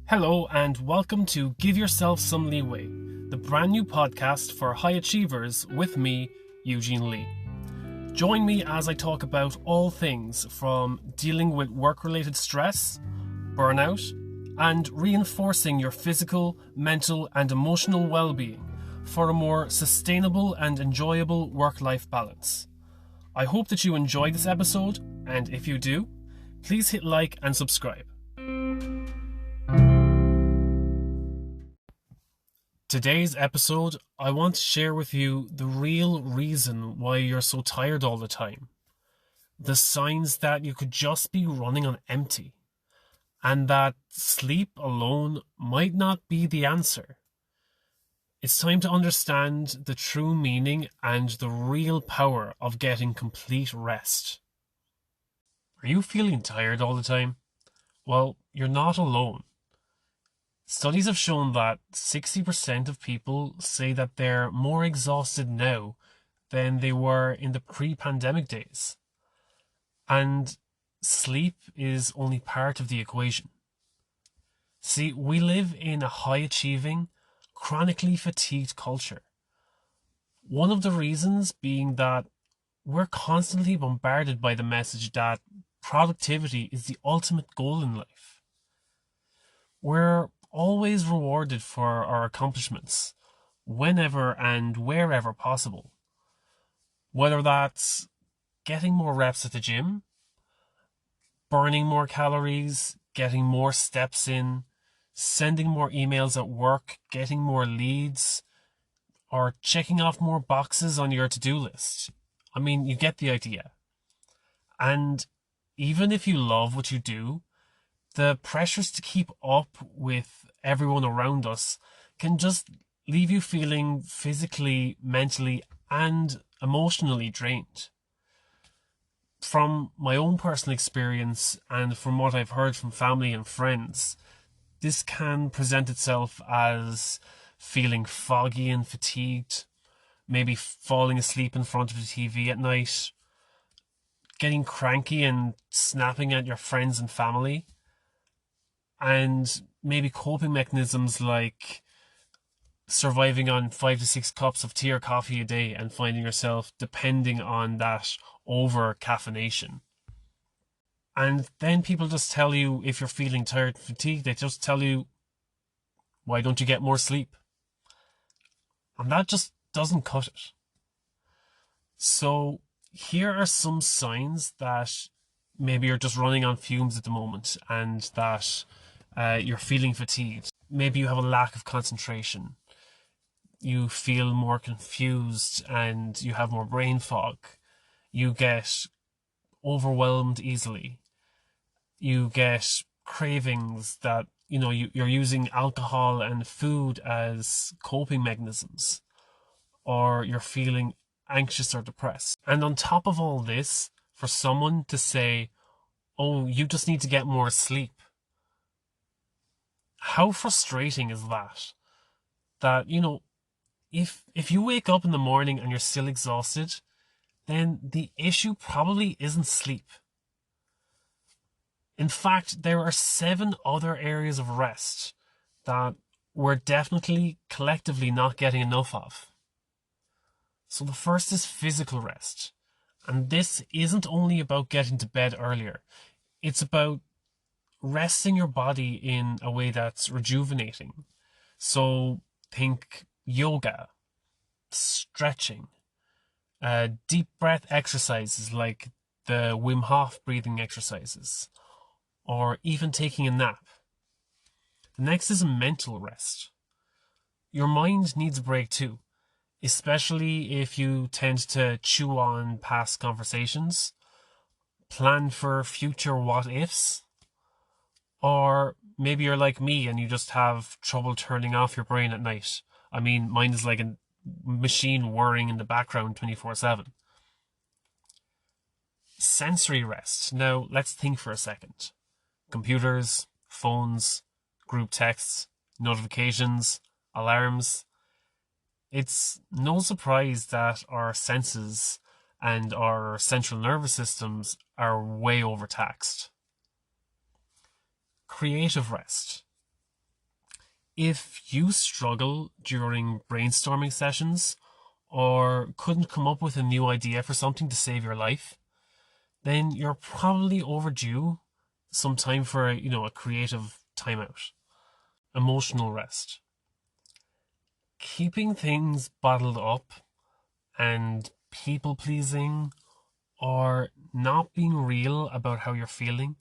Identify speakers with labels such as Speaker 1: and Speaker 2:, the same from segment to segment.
Speaker 1: Hello and welcome to Give Yourself Some Leeway, the brand new podcast for high achievers with me, Eugene Lee. Join me as I talk about all things from dealing with work-related stress, burnout, and reinforcing your physical, mental, and emotional well-being for a more sustainable and enjoyable work-life balance. I hope that you enjoy this episode, and if you do, please hit like and subscribe. Today's episode, I want to share with you the real reason why you're so tired all the time. The signs that you could just be running on empty. And that sleep alone might not be the answer. It's time to understand the true meaning and the real power of getting complete rest. Are you feeling tired all the time? Well, you're not alone. Studies have shown that 60% of people say that they're more exhausted now than they were in the pre-pandemic days. And sleep is only part of the equation. See, we live in a high-achieving, chronically fatigued culture. One of the reasons being that we're constantly bombarded by the message that productivity is the ultimate goal in life. We're always rewarded for our accomplishments, whenever and wherever possible. Whether that's getting more reps at the gym, burning more calories, getting more steps in, sending more emails at work, getting more leads, or checking off more boxes on your to-do list. I mean, you get the idea. And even if you love what you do, the pressures to keep up with everyone around us can just leave you feeling physically, mentally, and emotionally drained. From my own personal experience and from what I've heard from family and friends, this can present itself as feeling foggy and fatigued, maybe falling asleep in front of the TV at night, getting cranky and snapping at your friends and family, and maybe coping mechanisms like surviving on 5 to 6 cups of tea or coffee a day and finding yourself depending on that over caffeination. And then people just tell you, if you're feeling tired and fatigued, they just tell you, why don't you get more sleep? And that just doesn't cut it. So here are some signs that maybe you're just running on fumes at the moment and that you're feeling fatigued. Maybe you have a lack of concentration. You feel more confused and you have more brain fog. You get overwhelmed easily. You get cravings that, you're using alcohol and food as coping mechanisms. Or you're feeling anxious or depressed. And on top of all this, for someone to say, oh, you just need to get more sleep. How frustrating is that? That, if you wake up in the morning and you're still exhausted, then the issue probably isn't sleep. In fact, there are 7 other areas of rest that we're definitely collectively not getting enough of. So the first is physical rest. And this isn't only about getting to bed earlier. It's about resting your body in a way that's rejuvenating. So think yoga, stretching, deep breath exercises like the Wim Hof breathing exercises, or even taking a nap. The next is a mental rest. Your mind needs a break too, especially if you tend to chew on past conversations, plan for future what-ifs, or maybe you're like me and you just have trouble turning off your brain at night. I mean, mine is like a machine whirring in the background 24/7. Sensory rest. Now, let's think for a second. Computers, phones, group texts, notifications, alarms. It's no surprise that our senses and our central nervous systems are way overtaxed. Creative rest. If you struggle during brainstorming sessions or couldn't come up with a new idea for something to save your life, then you're probably overdue some time for a creative timeout. Emotional rest. Keeping things bottled up and people pleasing or not being real about how you're feeling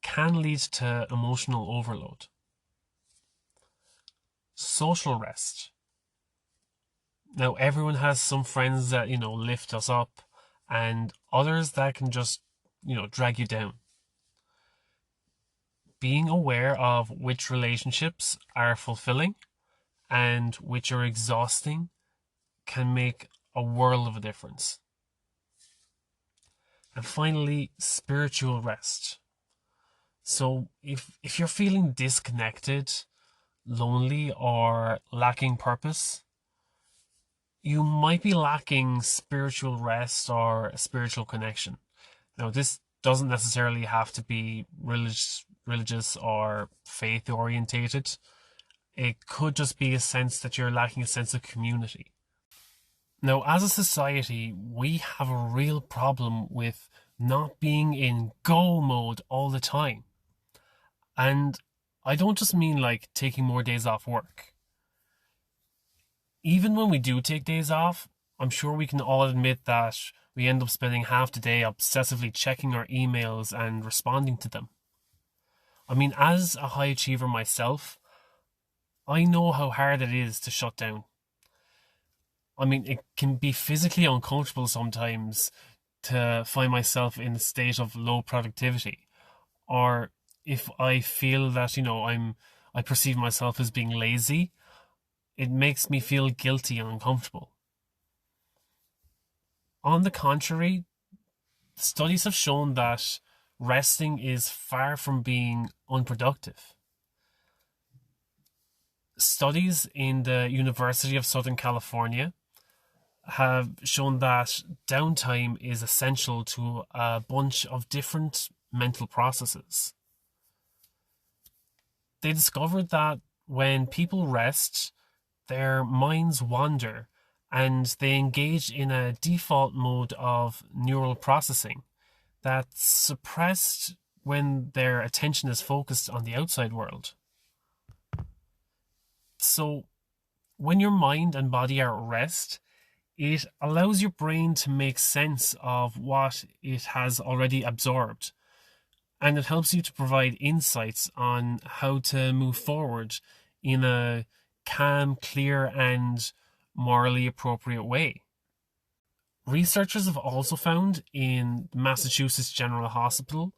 Speaker 1: can lead to emotional overload. Social rest. Now, everyone has some friends that, lift us up and others that can just, drag you down. Being aware of which relationships are fulfilling and which are exhausting can make a world of a difference. And finally, spiritual rest. So if you're feeling disconnected, lonely, or lacking purpose, you might be lacking spiritual rest or a spiritual connection. Now, this doesn't necessarily have to be religious or faith orientated. It could just be a sense that you're lacking a sense of community. Now, as a society, we have a real problem with not being in go mode all the time. And I don't just mean like taking more days off work. Even when we do take days off, I'm sure we can all admit that we end up spending half the day obsessively checking our emails and responding to them. I mean, as a high achiever myself, I know how hard it is to shut down. I mean, it can be physically uncomfortable sometimes to find myself in a state of low productivity. Or if I feel that, I perceive myself as being lazy, it makes me feel guilty and uncomfortable. On the contrary, studies have shown that resting is far from being unproductive. Studies in the University of Southern California have shown that downtime is essential to a bunch of different mental processes. They discovered that when people rest, their minds wander and they engage in a default mode of neural processing that's suppressed when their attention is focused on the outside world. So, when your mind and body are at rest, it allows your brain to make sense of what it has already absorbed, and it helps you to provide insights on how to move forward in a calm, clear, and morally appropriate way. Researchers have also found in Massachusetts General Hospital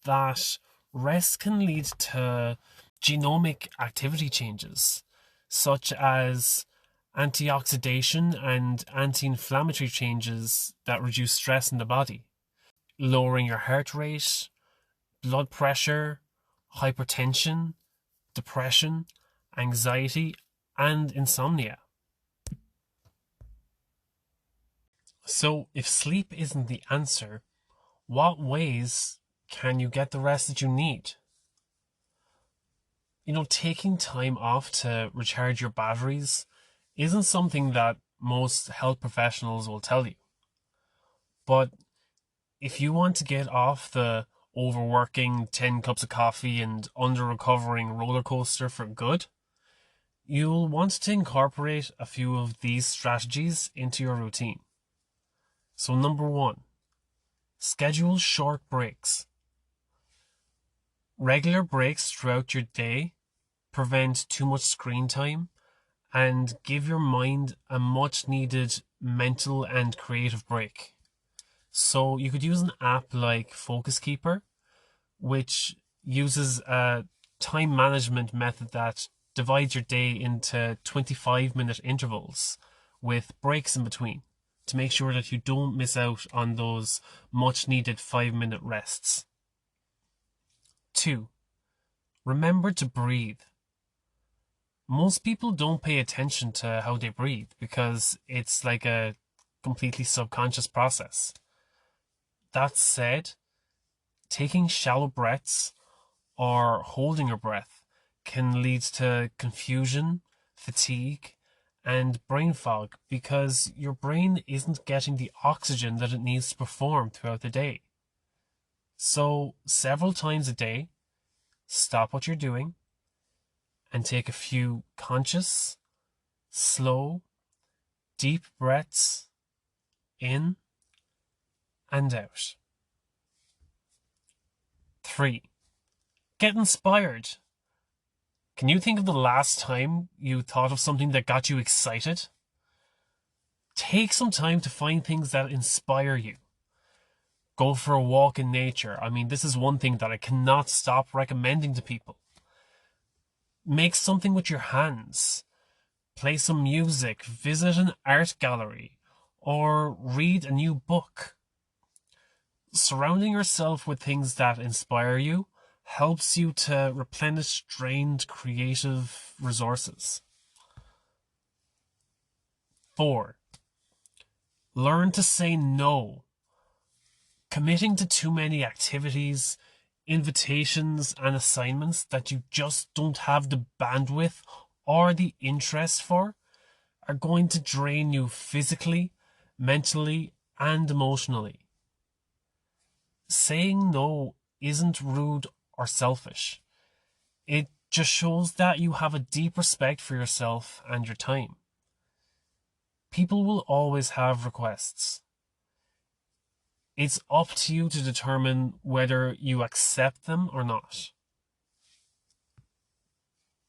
Speaker 1: that rest can lead to genomic activity changes, such as antioxidation and anti-inflammatory changes that reduce stress in the body, lowering your heart rate, blood pressure, hypertension, depression, anxiety, and insomnia. So, if sleep isn't the answer, what ways can you get the rest that you need? Taking time off to recharge your batteries isn't something that most health professionals will tell you. But if you want to get off the overworking 10 cups of coffee and under-recovering roller coaster for good, you'll want to incorporate a few of these strategies into your routine. So number 1, schedule short breaks. Regular breaks throughout your day prevent too much screen time and give your mind a much needed mental and creative break. So you could use an app like Focus Keeper, which uses a time management method that divides your day into 25-minute intervals with breaks in between to make sure that you don't miss out on those much needed 5-minute rests. 2, remember to breathe. Most people don't pay attention to how they breathe because it's like a completely subconscious process. That said, taking shallow breaths or holding your breath can lead to confusion, fatigue, and brain fog because your brain isn't getting the oxygen that it needs to perform throughout the day. So, several times a day, stop what you're doing and take a few conscious, slow, deep breaths in and out. 3. Get inspired. Can you think of the last time you thought of something that got you excited? Take some time to find things that inspire you. Go for a walk in nature. I mean, this is one thing that I cannot stop recommending to people. Make something with your hands. Play some music, visit an art gallery, or read a new book. Surrounding yourself with things that inspire you helps you to replenish drained creative resources. 4. Learn to say no. Committing to too many activities, invitations, and assignments that you just don't have the bandwidth or the interest for are going to drain you physically, mentally, and emotionally. Saying no isn't rude or selfish. It just shows that you have a deep respect for yourself and your time. People will always have requests. It's up to you to determine whether you accept them or not.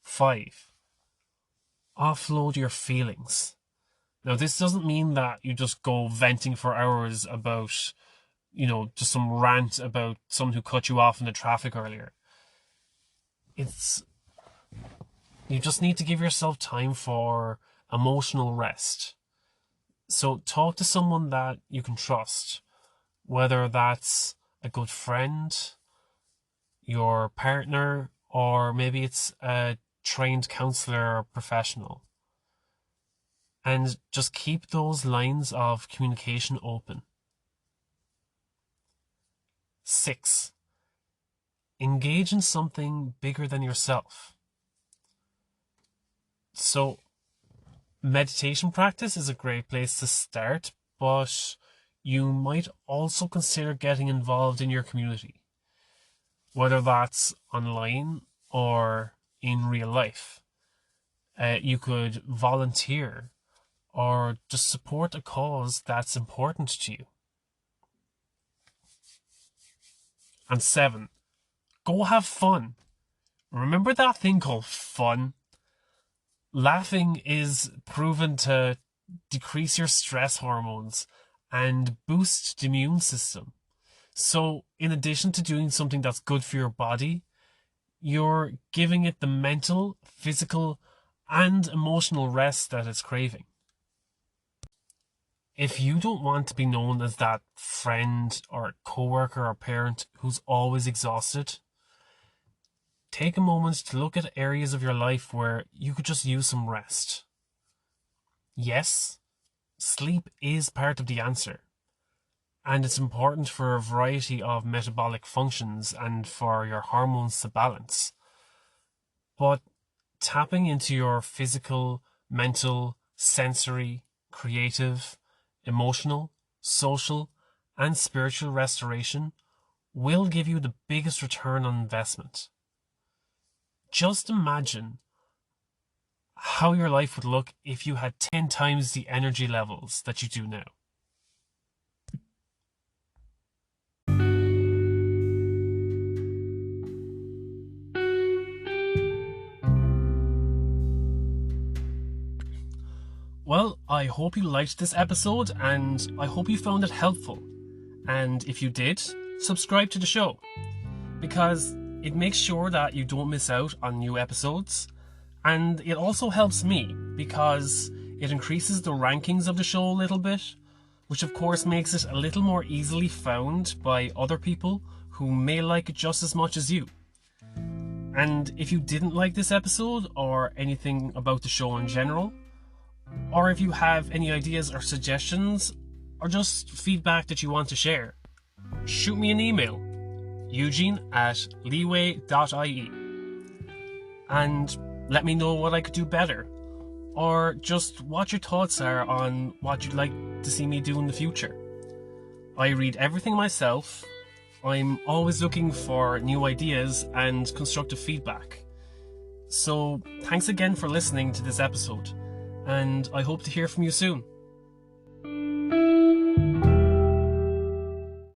Speaker 1: 5. Offload your feelings. Now, this doesn't mean that you just go venting for hours about, just some rant about someone who cut you off in the traffic earlier. You just need to give yourself time for emotional rest. So talk to someone that you can trust, whether that's a good friend, your partner, or maybe it's a trained counselor or professional. And just keep those lines of communication open. 6. Engage in something bigger than yourself. So, meditation practice is a great place to start, but you might also consider getting involved in your community, whether that's online or in real life. You could volunteer or just support a cause that's important to you. And 7, go have fun. Remember that thing called fun? Laughing is proven to decrease your stress hormones and boost the immune system. So, in addition to doing something that's good for your body, you're giving it the mental, physical, and emotional rest that it's craving. If you don't want to be known as that friend or coworker or parent who's always exhausted, take a moment to look at areas of your life where you could just use some rest. Yes, sleep is part of the answer, and it's important for a variety of metabolic functions and for your hormones to balance. But tapping into your physical, mental, sensory, creative, emotional, social, and spiritual restoration will give you the biggest return on investment. Just imagine how your life would look if you had 10 times the energy levels that you do now. Well, I hope you liked this episode and I hope you found it helpful. And if you did, subscribe to the show, because it makes sure that you don't miss out on new episodes. And it also helps me because it increases the rankings of the show a little bit, which of course makes it a little more easily found by other people who may like it just as much as you. And if you didn't like this episode or anything about the show in general, or if you have any ideas or suggestions or just feedback that you want to share, shoot me an email, eugene@leeway.ie. and let me know what I could do better, or just what your thoughts are on what you'd like to see me do in the future. I read everything myself. I'm always looking for new ideas and constructive feedback. So thanks again for listening to this episode, and I hope to hear from you soon.